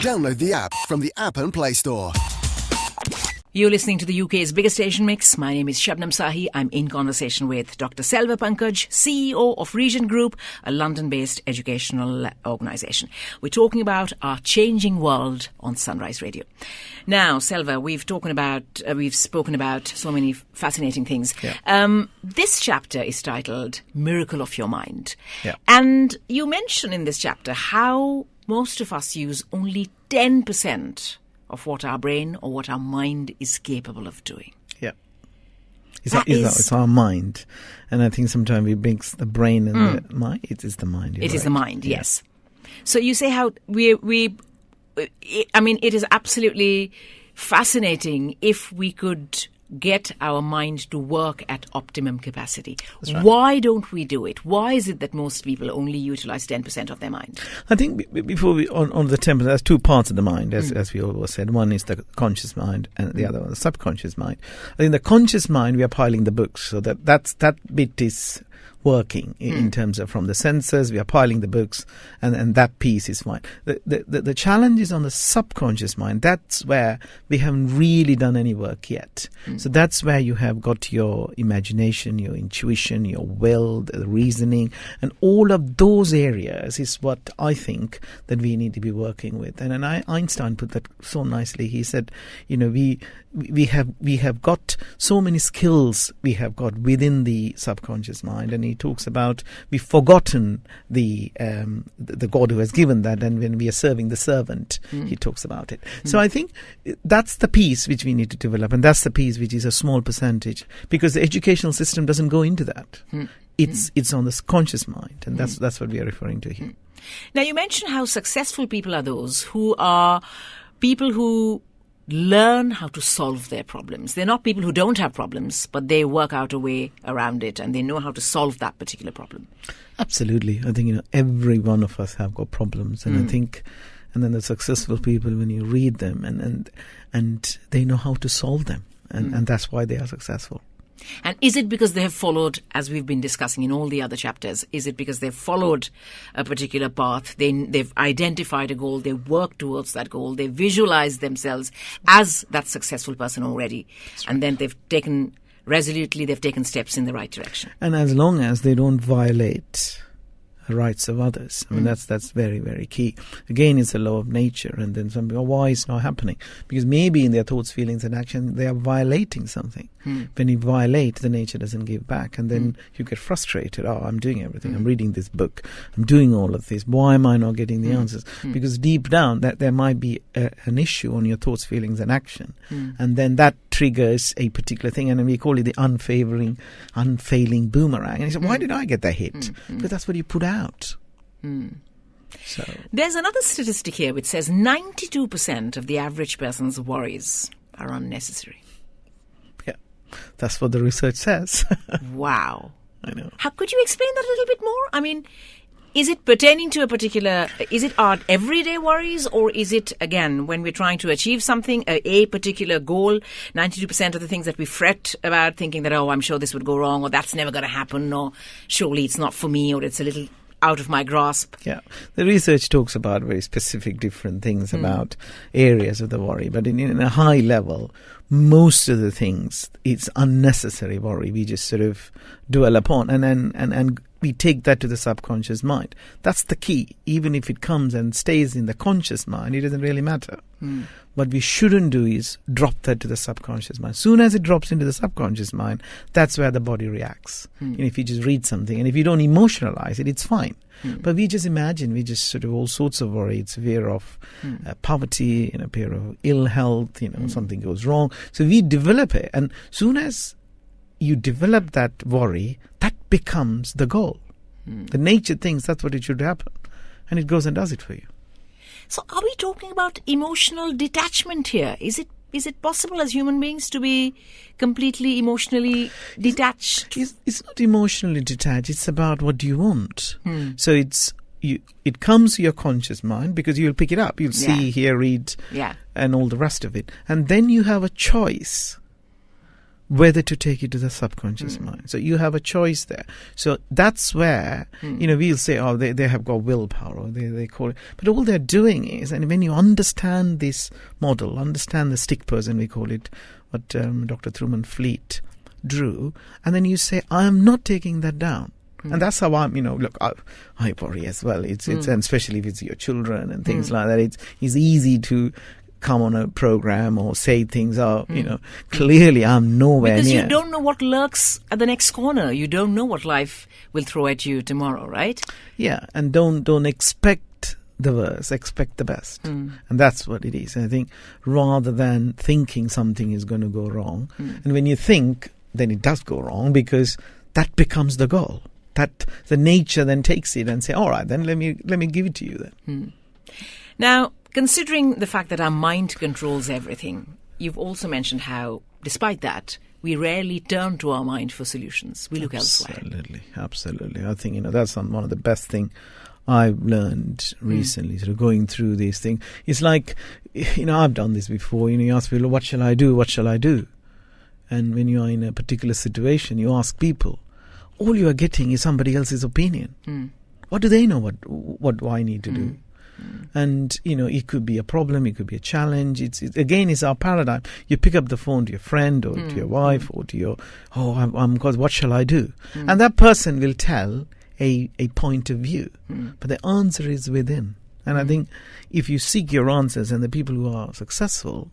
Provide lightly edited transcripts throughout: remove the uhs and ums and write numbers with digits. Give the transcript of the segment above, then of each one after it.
Download the app from the App and Play Store. You're listening to the UK's biggest Asian mix. My name is Shabnam Sahi. I'm in conversation with Dr. Selva Pankaj, CEO of Regent Group, a London-based educational organisation. We're talking about our changing world on Sunrise Radio. Now, Selva, we've spoken about so many fascinating things. Yeah. This chapter is titled Miracle of Your Mind. Yeah. And you mention in this chapter how most of us use only 10% of what our brain or what our mind is capable of doing. Yeah. It's our mind. And I think sometimes we mix the brain and the mind. It is the mind. It is the mind, yes. So you say how it is absolutely fascinating if we could get our mind to work at optimum capacity. That's right. Why don't we do it? Why is it that most people only utilize 10% of their mind? I think before we on the 10%, there's two parts of the mind, as we always said. One is the conscious mind, and the other one the subconscious mind. I think the conscious mind, we are piling the books, so that bit is working in terms of from the senses. We are piling the books, and that piece is fine. The challenge is on the subconscious mind. That's where we haven't really done any work yet. So that's where you have got your imagination, your intuition, your will, the reasoning, and all of those areas is what I think that we need to be working with. And Einstein put that so nicely. He said, we have got so many skills we have got within the subconscious mind, and he talks about we've forgotten the God who has given that, and when we are serving the servant, he talks about it. So I think that's the piece which we need to develop, and that's the piece which is a small percentage, because the educational system doesn't go into that. It's on the conscious mind, and that's what we are referring to here. Now, you mentioned how successful people are those who are people who learn how to solve their problems. They're not people who don't have problems, but they work out a way around it, and they know how to solve that particular problem. Absolutely. I think every one of us have got problems, and I think, and then the successful people, when you read them, and they know how to solve them, and that's why they are successful. And is it because they have followed, as we've been discussing in all the other chapters, is it because they've followed a particular path, they've identified a goal, they've worked towards that goal, they visualized themselves as that successful person already, and then they've taken steps in the right direction? And as long as they don't violate the rights of others. I mean, that's very, very key. Again, it's a law of nature. And then some people, why it's not happening? Because maybe in their thoughts, feelings and action, they are violating something. When you violate, the nature doesn't give back. And then you get frustrated. Oh, I'm doing everything. I'm reading this book. I'm doing all of this. Why am I not getting the answers? Because deep down, that there might be an issue on your thoughts, feelings and action. And then that triggers a particular thing. And we call it the unfailing boomerang. And you say, why did I get that hit? Because that's what you put out. So there's another statistic here which says 92% of the average person's worries are unnecessary. Yeah, that's what the research says. Wow. I know. How could you explain that a little bit more? I mean, is it pertaining to is it our everyday worries, or is it, again, when we're trying to achieve something, a particular goal, 92% of the things that we fret about, thinking that, oh, I'm sure this would go wrong, or that's never going to happen, or surely it's not for me, or it's a little out of my grasp? Yeah. The research talks about very specific different things about areas of the worry, but in a high level, most of the things, it's unnecessary worry. We just sort of dwell upon, and we take that to the subconscious mind. That's the key. Even if it comes and stays in the conscious mind, it doesn't really matter. What we shouldn't do is drop that to the subconscious mind. Soon as it drops into the subconscious mind, that's where the body reacts. If you just read something, and if you don't emotionalize it, it's fine. But we just imagine, we just sort of all sorts of worry. It's fear of poverty, fear of ill health, something goes wrong. So we develop it. And soon as you develop that worry, that becomes the goal. The nature thinks that's what it should happen. And it goes and does it for you. So are we talking about emotional detachment here? Is it possible as human beings to be completely emotionally detached? It's not emotionally detached. It's about what do you want. So it comes to your conscious mind because you'll pick it up. You'll see, hear, read, and all the rest of it. And then you have a choice. whether to take it to the subconscious mind. So you have a choice there. So that's where, we'll say, oh, they have got willpower, or they call it. But all they're doing is, and when you understand this model, understand the stick person, we call it, what Dr. Truman Fleet drew, and then you say, I am not taking that down. And that's how I'm, look, I worry as well. It's and especially if it's your children and things like that. It's easy to come on a program or say things clearly I'm nowhere because near. You don't know what lurks at the next corner. You don't know what life will throw at you tomorrow, right? Yeah, and don't expect the worst, expect the best. And that's what it is. And I think rather than thinking something is going to go wrong, and when you think, then it does go wrong, because that becomes the goal. That the nature then takes it and say, all right, then let me give it to you then. Now, considering the fact that our mind controls everything, you've also mentioned how, despite that, we rarely turn to our mind for solutions. We look elsewhere. Absolutely. I think, that's one of the best things I've learned recently, sort of going through these things. It's like, I've done this before. You ask people, what shall I do? What shall I do? And when you are in a particular situation, you ask people, all you are getting is somebody else's opinion. What do they know what do I need to do? And, it could be a problem, it could be a challenge. It's our paradigm. You pick up the phone to your friend or to your wife or to your, because what shall I do? And that person will tell a point of view. But the answer is within. And I think if you seek your answers, and the people who are successful,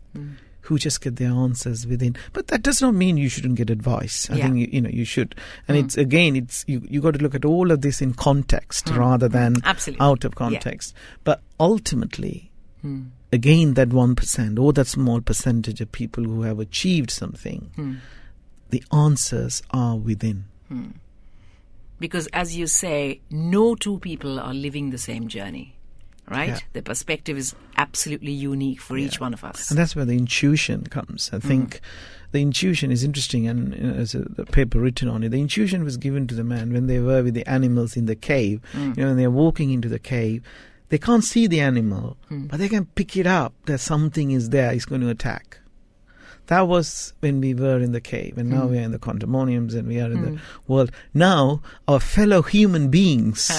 who just get their answers within. But that does not mean you shouldn't get advice. I think you should. And it's you got to look at all of this in context rather than out of context. Yeah. But ultimately, again, that 1% or that small percentage of people who have achieved something, the answers are within. Because as you say, no two people are living the same journey. Right? Yeah. The perspective is absolutely unique for each one of us. And that's where the intuition comes. I think the intuition is interesting, and there's a paper written on it. The intuition was given to the man when they were with the animals in the cave. When they're walking into the cave, they can't see the animal, but they can pick it up that something is there, it's going to attack. That was when we were in the cave, and now we are in the condominiums and we are in the world. Now, our fellow human beings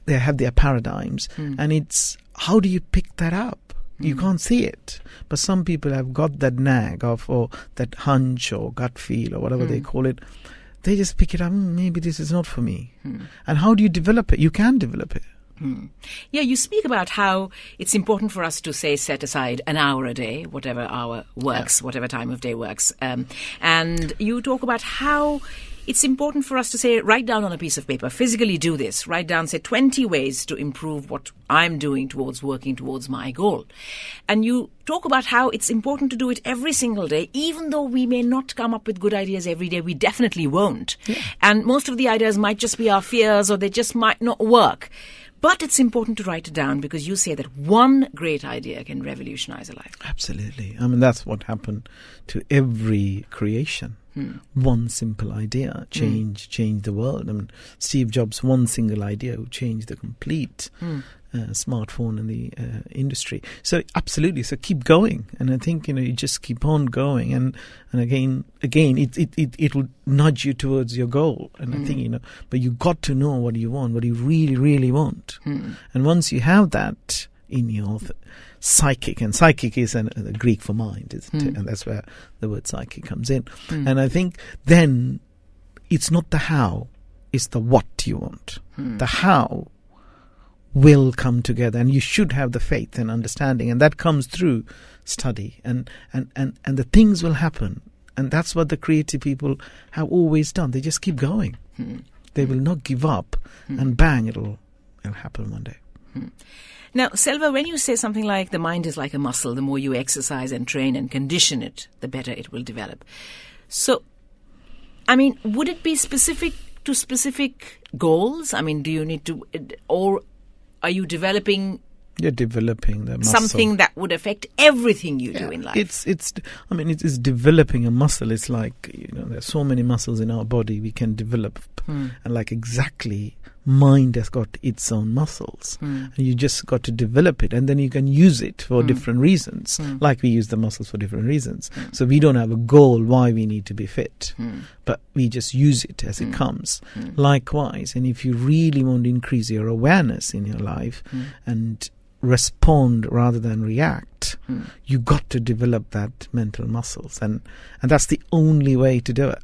they have their paradigms, and it's how do you pick that up? You can't see it, but some people have got that nag or that hunch or gut feel or whatever they call it. They just pick it up. Maybe this is not for me. And how do you develop it? You can develop it. Yeah, you speak about how it's important for us to set aside an hour a day, whatever hour works, whatever time of day works, and you talk about how it's important for us to write down on a piece of paper, physically do this, write down, 20 ways to improve what I'm doing towards working towards my goal. And you talk about how it's important to do it every single day, even though we may not come up with good ideas every day. We definitely won't. Yeah. And most of the ideas might just be our fears, or they just might not work. But it's important to write it down, because you say that one great idea can revolutionize a life. Absolutely. I mean, that's what happened to every creation. One simple idea change the world. I mean, Steve Jobs' one single idea would change the complete smartphone in the industry. So absolutely, so keep going, and I think you just keep on going, and again it will nudge you towards your goal. And I think but you got to know what you want, what you really really want, and once you have that in your psychic, and psychic is the Greek for mind, isn't it? And that's where the word psychic comes in. And I think then it's not the how, it's the what you want. The how will come together, and you should have the faith and understanding, and that comes through study, and the things will happen. And that's what the creative people have always done. They just keep going. They will not give up, and bang, it'll happen one day. Now, Selva, when you say something like the mind is like a muscle, the more you exercise and train and condition it, the better it will develop. So, I mean, would it be specific to specific goals? I mean, do you need to, or are you developing? You're developing the muscle. Something that would affect everything you do in life. It's developing a muscle. It's like, there's so many muscles in our body we can develop, and like exactly mind has got its own muscles. And you just got to develop it, and then you can use it for different reasons, like we use the muscles for different reasons. So we don't have a goal why we need to be fit, but we just use it as it comes. Likewise, and if you really want to increase your awareness in your life and respond rather than react, you got to develop that mental muscles, and that's the only way to do it.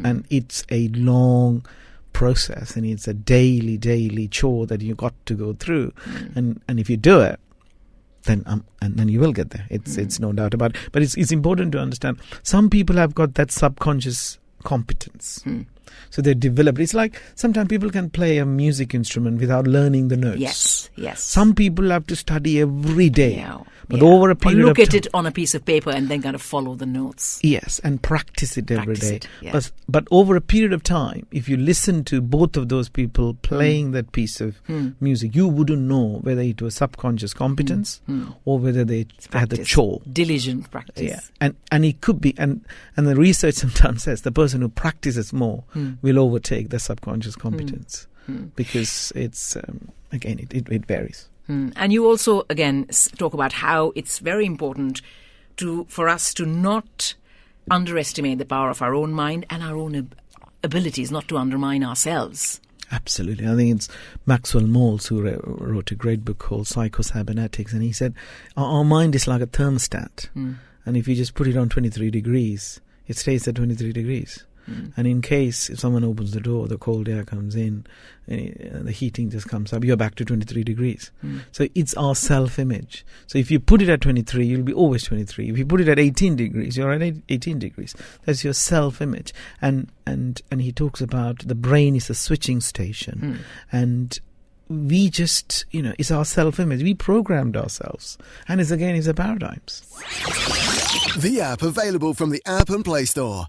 And it's a long process, and it's a daily chore that you got to go through. And if you do it, then you will get there. It's no doubt about it. But it's important to understand some people have got that subconscious competence. So they develop. It's like sometimes people can play a music instrument without learning the notes. Yes. Some people have to study every day. Yeah. But over a period or look of at time, it on a piece of paper and then kind of follow the notes. Yes, and practice it every day. Yeah. But over a period of time, if you listen to both of those people playing that piece of music, you wouldn't know whether it was subconscious competence or whether they had the chore. Diligent practice. Yeah, and it could be, and the research sometimes says the person who practices more will overtake the subconscious competence because it's again it varies. And you also, again, talk about how it's very important for us to not underestimate the power of our own mind and our own abilities, not to undermine ourselves. Absolutely. I think it's Maxwell Maltz who wrote a great book called Psycho-Cybernetics, and he said our mind is like a thermostat, and if you just put it on 23 degrees, it stays at 23 degrees. And in case if someone opens the door, the cold air comes in, and the heating just comes up, you're back to 23 degrees. So it's our self-image. So if you put it at 23, you'll be always 23. If you put it at 18 degrees, you're at 18 degrees. That's your self-image. And he talks about the brain is a switching station. And we just, it's our self-image. We programmed ourselves. And it's our paradigms. The app available from the App and Play Store.